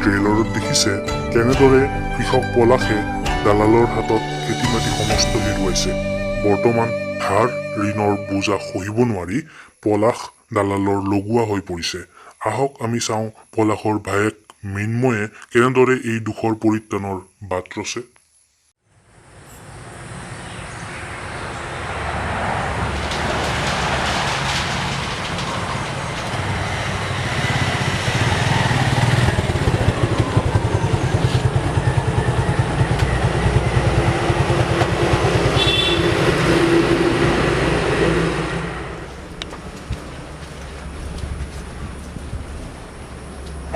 ট্ৰেইলাৰত দেখিছে কেনেদৰে কৃষক পলাশে দালালৰ হাতত খেতি মাটি সমস্ত হেৰুৱাইছে। বৰ্তমান ধাৰ ঋণৰ বোজা সহিব নোৱাৰি পলাশ দালালৰ লগোৱা হৈ পৰিছে। আহক আমি চাওঁ পলাশৰ ভায়েক মৃন্ময়ে কেনেদৰে এই দুখৰ পৰিত্ৰাণৰ বাট ৰচে।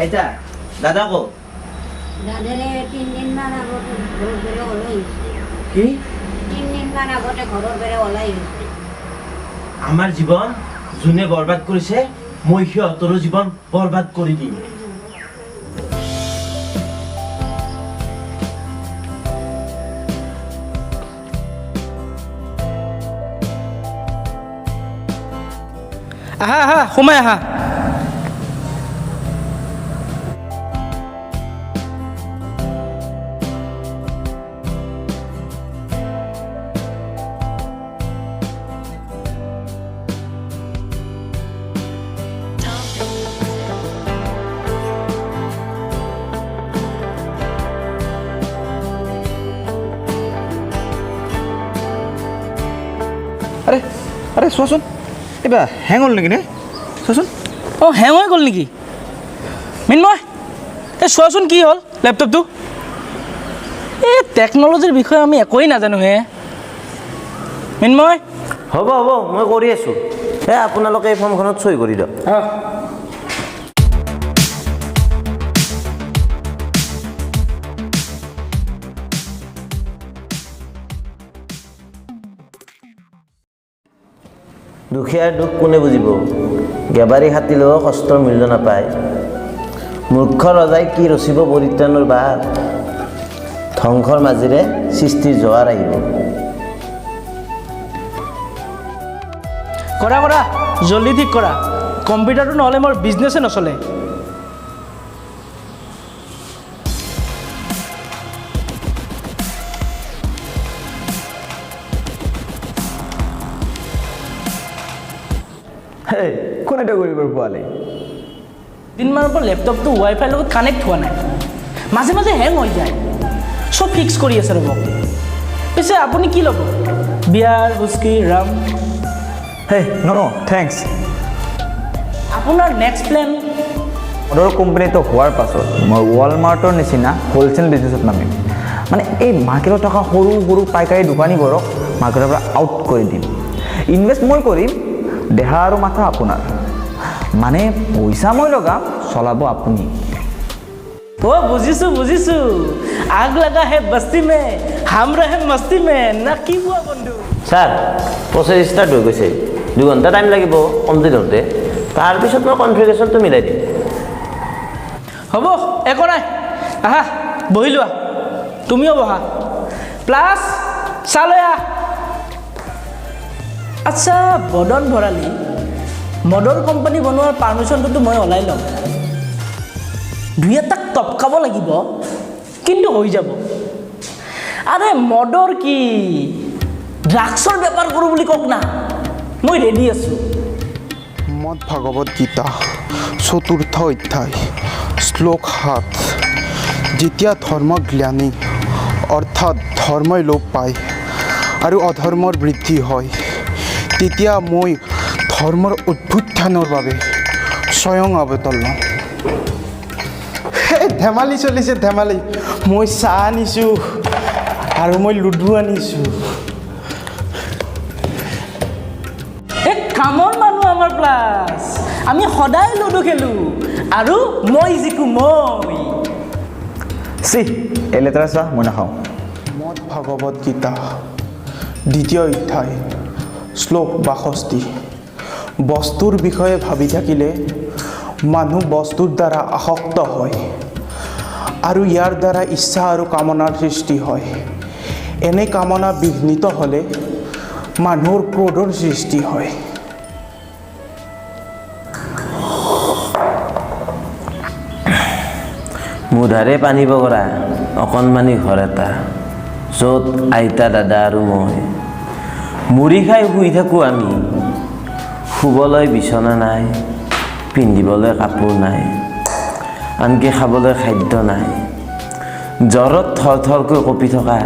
আইতা দাদা কো দাদারে 3 দিন মান আগতে ঘর বেরে ওলাই কি 3 দিন মান আগতে ঘর বেরে ওলাই আমার জীবন জুনে বরবাদ করেছে মই সিহঁতৰ জীবন বৰবাদ কৰি দিম। আহা আহা সোমাই আহা। আৰে আৰে চোৱাচোন এইবা হেং হ'ল নেকি নে চোৱাচোন। অঁ হেং হৈ গ'ল নেকি মৃন্ময়? এই চোৱাচোন কি হ'ল লেপটপটো। এই টেকন'লজিৰ বিষয়ে আমি একোৱেই নাজানো হে মৃন্ময়। হ'ব হ'ব মই কৰি আছোঁ। আপোনালোকে এই ফৰ্মখনত চহী কৰি দিয়ক। দুখীয়াৰ দুখ কোনে বুজিব? গেবাৰী খাটিলেও কষ্টৰ মূল্য নাপায়। মূৰ্খ ৰজাই কি ৰচিব পৰিত্ৰাণৰ বাট? ধ্বংসৰ মাজেৰে সৃষ্টিৰ জোৱাৰ আহিব। কৰা কৰা জল্দি ঠিক কৰা। কম্পিউটাৰটো নহ'লে মোৰ বিজনেছে নচলে। কোন এটা কৰিব পোৱালে? দিনমানৰ পৰা লেপটপটো ৱাইফাইৰ লগত কানেক্ট হোৱা নাই, মাজে মাজে হেং হৈ যায়। চব ফিক্স কৰি আছে ৰ'ব। পিছে আপুনি কি ল'ব? বিয়াৰ হুস্কি ৰাম? হে ন থেংকছ। আপোনাৰ নেক্সট প্লেন? অৰ্ডাৰ কোম্পানীটো হোৱাৰ পাছত মই ৱালমাৰ্টৰ নিচিনা হ'লচেল বিজনেছত নামিম। মানে এই মাৰ্কেটত থকা সৰু সৰু পাইকাৰী দোকানীবোৰক মাৰ্কেটৰ পৰা আউট কৰি দিম। ইনভেষ্ট মই কৰিম, দেহা আৰু মাথা আপোনাৰ। মানে পইচা মই লগাম, চলাব আপুনি। অঁ বুজিছোঁ বুজিছোঁ। আগ লগা হে বস্তি মে হাম ৰহে মস্তি মে না কি কোৱা বন্ধু? ছাৰ প্ৰচেছ ষ্টাৰ্ট হৈ গৈছে। 2 ঘণ্টা টাইম লাগিব কমপ্লিট হওঁতে। তাৰপিছত মই কনফিগাৰেশ্যনটো মিলাই দিম। হ'ব একো নাই। আহা বহি লোৱা, তুমিও বহা। প্লাছ চালৈ আহ। আচ্ছা বদন ভৰালি, মদৰ কোম্পানী বনোৱাৰ পাৰ্মিশ্যনটোতো মই ওলাই ল'ম। 2-এটাক টপকাব লাগিব, কিন্তু হৈ যাব। আৰে মদৰ কি, ড্ৰাগছৰ বেপাৰ কৰোঁ বুলি কওক না, মই ৰেডি আছোঁ। মদ ভাগৱত গীতা 4ৰ্থ অধ্যায় শ্লোক 7। যেতিয়া ধৰ্মজ্ঞানী অৰ্থাৎ ধৰ্মই লোপ পায় আৰু অধৰ্মৰ বৃদ্ধি হয়, তেতিয়া মই ধৰ্মৰ অভ্যুত্থানৰ বাবে স্বয়ং অৱতাৰ লওঁ। ধেমালি চলিছে ধেমালি। মই চাহ আনিছোঁ আৰু মই লুডু আনিছোঁ। এই কামৰ মানুহ আমাৰ প্লাছ। আমি সদায় লুডু খেলোঁ আৰু মই জিকো মই। চি এই লেতেৰা চোৱা মই নাখাওঁ। মদ ভাগৱত গীতা 2য় অধ্যায় শ্লোক 62। বস্তুৰ বিষয়ে ভাবি থাকিলে মানুহ বস্তুৰ দ্বাৰা আসক্ত হয় আৰু ইয়াৰ দ্বাৰা ইচ্ছা আৰু কামনাৰ সৃষ্টি হয়। এনে কামনা বিঘ্নিত হ'লে মানুহৰ ক্ৰোধৰ সৃষ্টি হয়। মুধাৰে পানী বগৰা অকণমানি ঘৰ এটা য'ত আইতা দাদা আৰু মই মুড়ি খাই শুই থাকোঁ আমি শুবলৈ বিচনা নাই পিন্ধিবলৈ কাপোৰ নাই আনকি খাবলৈ খাদ্য নাই জ্বৰত থৰথৰকৈ কঁপি থকা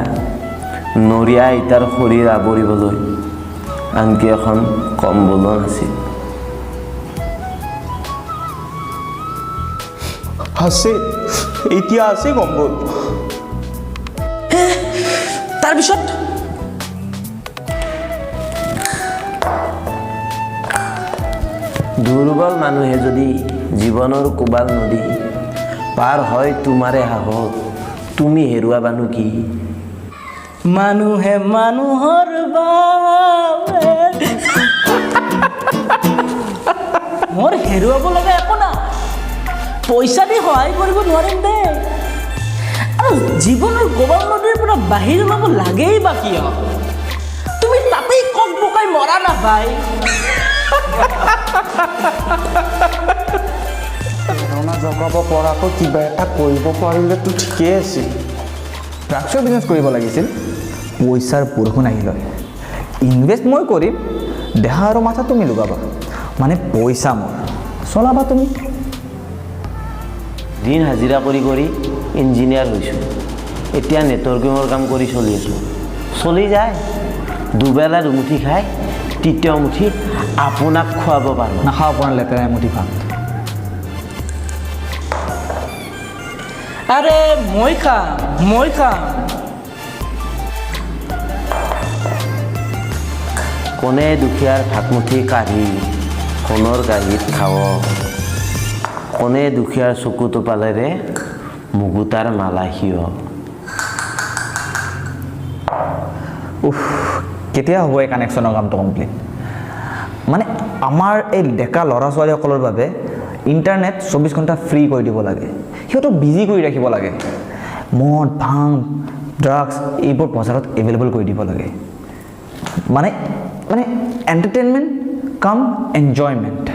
নৰিয়া আইতাৰ শৰীৰ আৱৰিবলৈ আনকি এখন কম্বলো নাছিল আছে এতিয়া আছে কম্বল তাৰপিছত দুৰ্বল মানুহে যদি জীৱনৰ কোবাল নদী পাৰ হয় তোমাৰে সাহস তুমি হেৰুৱাবানো কি মানুহে মানুহৰ বাবে মোৰ হেৰুৱাব লগা একো না পইচা দি সহায় কৰিব নোৱাৰিম দে আৰু জীৱনৰ গোবাল নদীৰ পৰা বাহিৰ ওলাব লাগেই বা কিয় তুমি তাতেই কক বকাই মৰা না ভাই প্ৰেৰণা জগাব পৰাকৈ কিবা এটা কৰিব পাৰিলেতো ঠিকেই আছিল ড্ৰাগছৰ বিজনেছ কৰিব লাগিছিল পইচাৰ বৰষুণ আহি লয় ইনভেষ্ট মই কৰিম দেহা আৰু মাথা তুমি লগাবা মানে পইচা মোৰ চলাবা তুমি দিন হাজিৰা কৰি কৰি ইঞ্জিনিয়াৰ হৈছোঁ এতিয়া নেটৱৰ্কিঙৰ কাম কৰি চলি আছোঁ চলি যায় দুবেলা দুমুঠি খাই তৃতীয় মুঠি আপোনাক খুৱাব পাৰোঁ নাখাওঁ আপোনাৰ লেতেৰা এমুঠি ভাত আৰে মই খাম কোনে দুখীয়াৰ ভাতমুঠি কাঢ়ি সোণৰ কাঁহীত খাৱ কোনে দুখীয়াৰ চকু টোপালেৰে মুকুতাৰ মালা সিয় উফ কেতিয়া হ'ব এই কানেকশ্যনৰ কামটো কমপ্লিট মানে আমাৰ এই ডেকা ল'ৰা ছোৱালীসকলৰ বাবে ইণ্টাৰনেট 24 ঘণ্টা ফ্ৰী কৰি দিব লাগে সিহঁতক বিজি কৰি ৰাখিব লাগে মদ ভাং ড্ৰাগছ এইবোৰ বজাৰত এভেইলেবল কৰি দিব লাগে মানে এণ্টাৰটেইনমেণ্ট কাম এনজয়মেণ্ট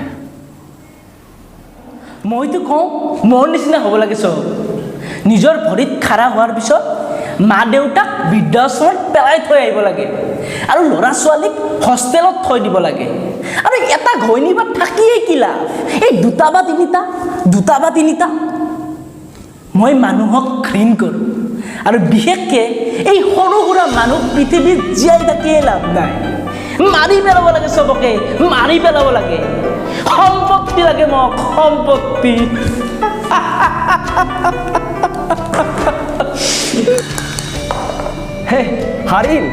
মইতো কওঁ মোৰ নিচিনা হ'ব লাগে চব নিজৰ ভৰিত খাৰা হোৱাৰ পিছত মা দেউতাক বৃদ্ধাশ্ৰমত পেলাই থৈ আহিব লাগে আৰু ল'ৰা ছোৱালীক হোষ্টেলত থৈ দিব লাগে আৰু এটা ঘৈণী বা থাকিয়েই কি লাভ এই দুটা বা তিনিটা মই মানুহক ঘৃণ কৰোঁ আৰু বিশেষকৈ এই সৰু সুৰা মানুহ পৃথিৱীত জীয়াই থাকিয়ে লাভ নাই মাৰি পেলাব লাগে চবকে মাৰি পেলাব লাগে সম্পত্তি লাগে মোক সম্পত্তি হে হাৰিল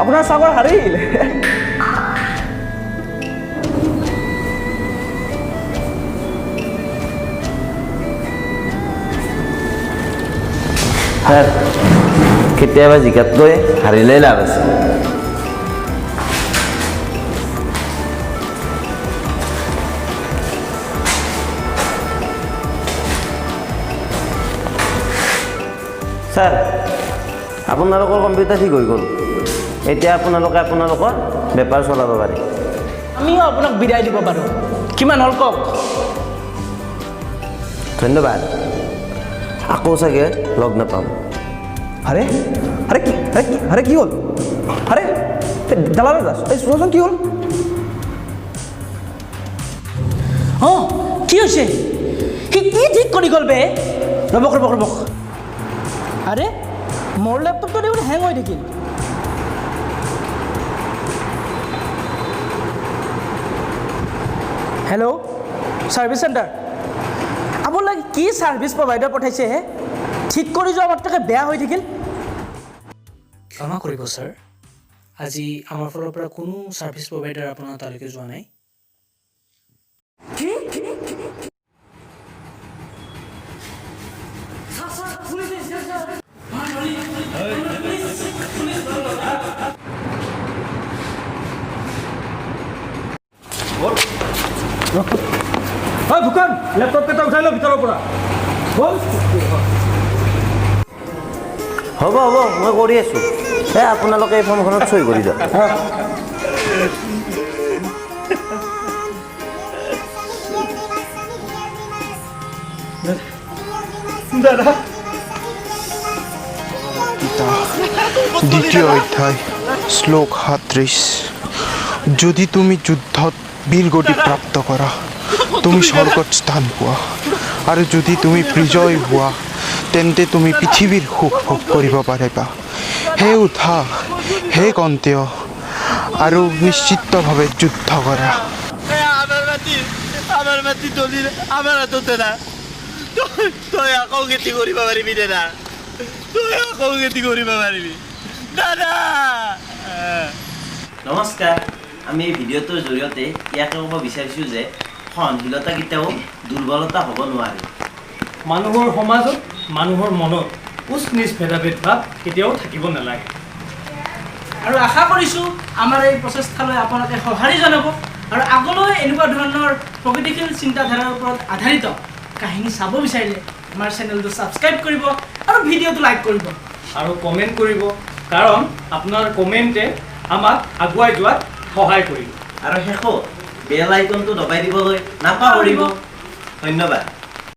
আপোনাৰ চাগৰ হাৰিল ছাৰ কেতিয়াবা জিকাতকৈ হাৰিলেই লাভ আছে ছাৰ আপোনালোকৰ কম্পিউটাৰ ঠিক হৈ গ'ল এতিয়া আপোনালোকৰ বেপাৰ চলাব পাৰে আমিও আপোনাক বিদায় দিব পাৰোঁ কিমান হ'ল কওক ধন্যবাদ আকৌ চাগে লগ নাপাম আৰে কি হ'ল আৰে দালালৰ দাস এই চোৱাচোন কি হ'ল অঁ কি হৈছে সি কি ঠিক কৰি গ'ল বে ৰ'বক আৰে মোৰ লেপটপটো দেখোন হেং হৈ থাকিল হেল্ল' ছাৰ্ভিচ চেণ্টাৰ আপোনালোকে কি ছাৰ্ভিচ প্ৰভাইডাৰ পঠাইছে হে ঠিক কৰি যোৱা মাত্ৰকে বেয়া হৈ থাকিল ক্ষমা কৰিব ছাৰ আজি আমাৰ ফালৰ পৰা কোনো ছাৰ্ভিচ প্ৰভাইডাৰ আপোনাৰ তালৈকে যোৱা নাই ভূষণ লেপটপ কেইটা উঠাই লওঁ ভিতৰৰ পৰা হ'ব মই কৰি আছোঁ আপোনালোকে এই ফৰ্মখনত চহী কৰি দিয়ক গীতা দ্বিতীয় অধ্যায় শ্লোক 37 যদি তুমি যুদ্ধত বীৰগতি প্ৰাপ্ত কৰা তুমি স্বৰ্গত স্থান পোৱা আৰু যদি তুমি বিজয় হোৱা তেন্তে তুমি পৃথিৱীৰ সুখ ভোগ কৰিব পাৰিবা হে উঠা হে কন্তেয় আৰু নিশ্চিতভাৱে যুদ্ধ কৰা আমাৰ মাটি দলিল আমাৰ হাততে না তই আকৌ খেতি কৰিব পাৰিবি দে না তই আকৌ খেতি কৰিব পাৰিবি দাদা নমস্কাৰ আমি এই ভিডিঅ'টোৰ জৰিয়তে ইয়াকে ক'ব বিচাৰিছোঁ যে সহনশীলতা কেতিয়াও দুৰ্বলতা হ'ব নোৱাৰে মানুহৰ সমাজত মানুহৰ মনত উচ্চ নিচ ভেদাভেদ ভাৱ কেতিয়াও থাকিব নালাগে আৰু আশা কৰিছোঁ আমাৰ এই প্ৰচেষ্টালৈ আপোনালোকে সঁহাৰি জনাব আৰু আগলৈ এনেকুৱা ধৰণৰ প্ৰগতিশীল চিন্তাধাৰাৰ ওপৰত আধাৰিত কাহিনী চাব বিচাৰিলে আমাৰ চেনেলটো ছাবস্ক্ৰাইব কৰিব আৰু ভিডিঅ'টো লাইক কৰিব আৰু কমেণ্ট কৰিব কাৰণ আপোনাৰ কমেণ্টে আমাক আগুৱাই যোৱাত সহায় কৰিব আৰু শেষত বেল আইকনটো দবাই দিবলৈ নাপাহৰিব ধন্যবাদ